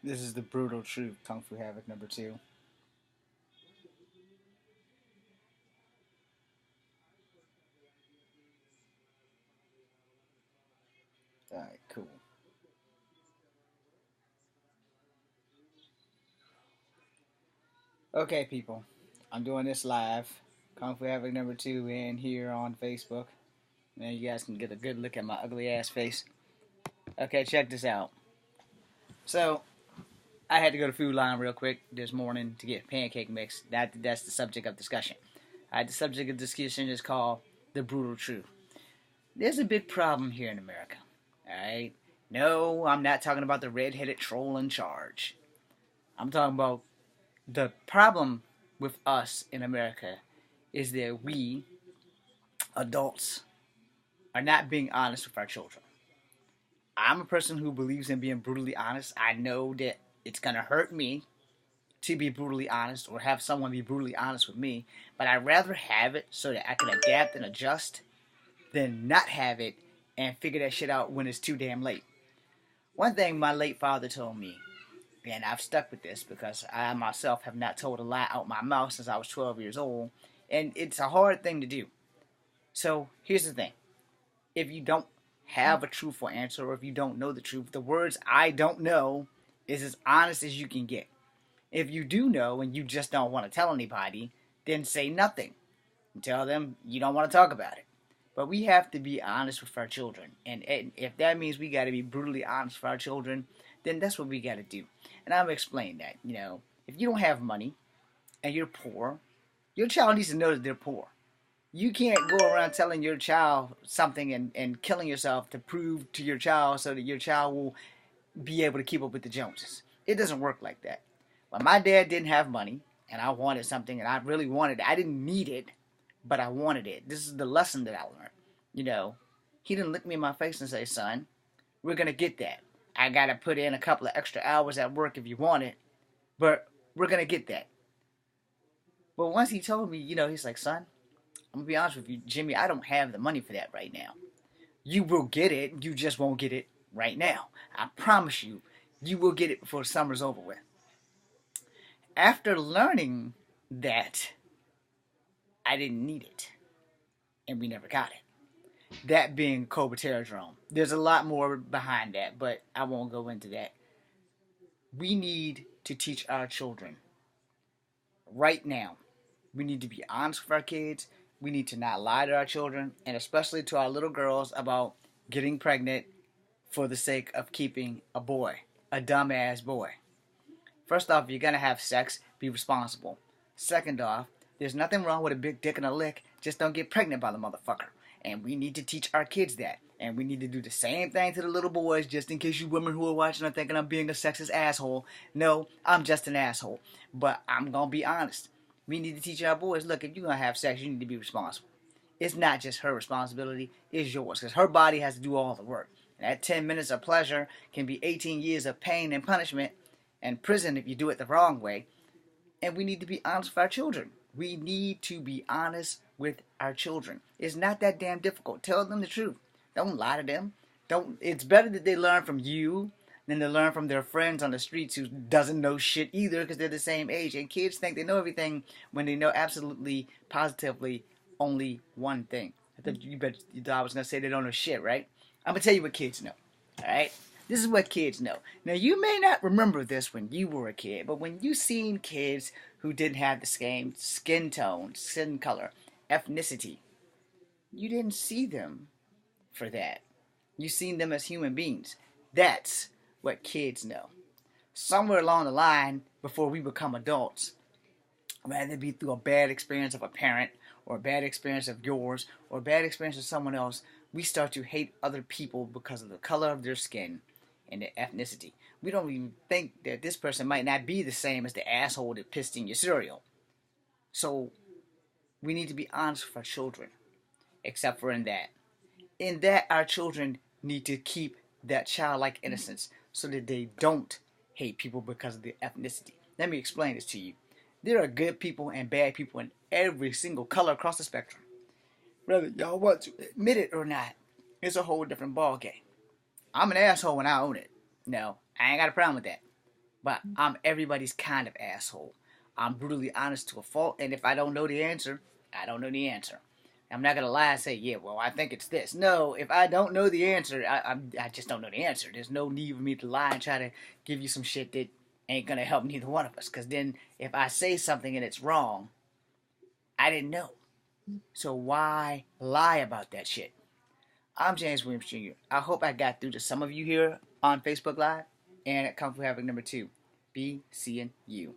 This is the brutal truth, Kung Fu Havoc number two. Alright, cool. Okay, people. I'm doing this live. Kung Fu Havoc number two in here on Facebook. And you guys can get a good look at my ugly ass face. Okay, check this out. So, I had to go to Food Line real quick this morning to get pancake mix. That's the subject of discussion. The subject of discussion is called the brutal truth. There's a big problem here in America. Alright? No, I'm not talking about the red-headed troll in charge. I'm talking about the problem with us in America is that we adults are not being honest with our children. I'm a person who believes in being brutally honest. I know that it's gonna hurt me to be brutally honest or have someone be brutally honest with me, but I'd rather have it so that I can adapt and adjust than not have it and figure that shit out when it's too damn late. One thing my late father told me, and I've stuck with this because I myself have not told a lie out my mouth since I was 12 years old, and it's a hard thing to do. So here's the thing: if you don't have a truthful answer, or if you don't know the truth, the words "I don't know" is as honest as you can get. If you do know and you just don't want to tell anybody, then say nothing and tell them you don't want to talk about it. But we have to be honest with our children, and if that means we got to be brutally honest with our children, then that's what we got to do. And I'm gonna explain that. If you don't have money and you're poor, your child needs to know that they're poor. You can't go around telling your child something and killing yourself to prove to your child so that your child will be able to keep up with the Joneses. It doesn't work like that. When my dad didn't have money and I wanted something and I really wanted it, I didn't need it, but I wanted it. This is the lesson that I learned. You know, he didn't look me in my face and say, "Son, we're going to get that. I got to put in a couple of extra hours at work if you want it, but we're going to get that." But once he told me, he's like, "Son, I'm going to be honest with you, Jimmy, I don't have the money for that right now. You will get it, you just won't get it right now. I promise you, you will get it before summer's over with." After learning that, I didn't need it, and we never got it. That being Cobra Terradrome. There's a lot more behind that, but I won't go into that. We need to teach our children right now. We need to be honest with our kids. We need to not lie to our children, and especially to our little girls about getting pregnant for the sake of keeping a boy, a dumbass boy. First off, if you're gonna have sex, be responsible. Second off, there's nothing wrong with a big dick and a lick. Just don't get pregnant by the motherfucker. And we need to teach our kids that. And we need to do the same thing to the little boys, just in case you women who are watching are thinking I'm being a sexist asshole. No, I'm just an asshole. But I'm gonna be honest. We need to teach our boys, look, if you're gonna have sex, you need to be responsible. It's not just her responsibility, it's yours. Because her body has to do all the work. And that 10 minutes of pleasure can be 18 years of pain and punishment and prison if you do it the wrong way. And we need to be honest with our children. We need to be honest with our children. It's not that damn difficult. Tell them the truth. Don't lie to them. Don't. It's better that they learn from you than to learn from their friends on the streets who doesn't know shit either because they're the same age. And kids think they know everything when they know absolutely, positively only one thing. You thought I was gonna say they don't know shit, right? I'm gonna tell you what kids know. All right. This is what kids know. Now, you may not remember this when you were a kid, but when you seen kids who didn't have the same skin tone, skin color, ethnicity, you didn't see them for that. You seen them as human beings. That's what kids know. Somewhere along the line, before we become adults, whether it be through a bad experience of a parent, or a bad experience of yours, or a bad experience of someone else, we start to hate other people because of the color of their skin and their ethnicity. We don't even think that this person might not be the same as the asshole that pissed in your cereal. So we need to be honest with our children, except for in that. In that, our children need to keep that childlike innocence so that they don't hate people because of their ethnicity. Let me explain this to you. There are good people and bad people in every single color across the spectrum. Whether y'all want to admit it or not, it's a whole different ball game. I'm an asshole when I own it. No, I ain't got a problem with that. but I'm everybody's kind of asshole. I'm brutally honest to a fault, and if I don't know the answer, I don't know the answer. I'm not gonna lie and say, yeah, well, I think it's this. No, if I don't know the answer, I just don't know the answer. There's no need for me to lie and try to give you some shit that ain't gonna help neither one of us. Because then, if I say something and it's wrong, I didn't know. So why lie about that shit? I'm James Williams Jr. I hope I got through to some of you here on Facebook Live and at Kung Fu Havoc number 2. Be seeing you.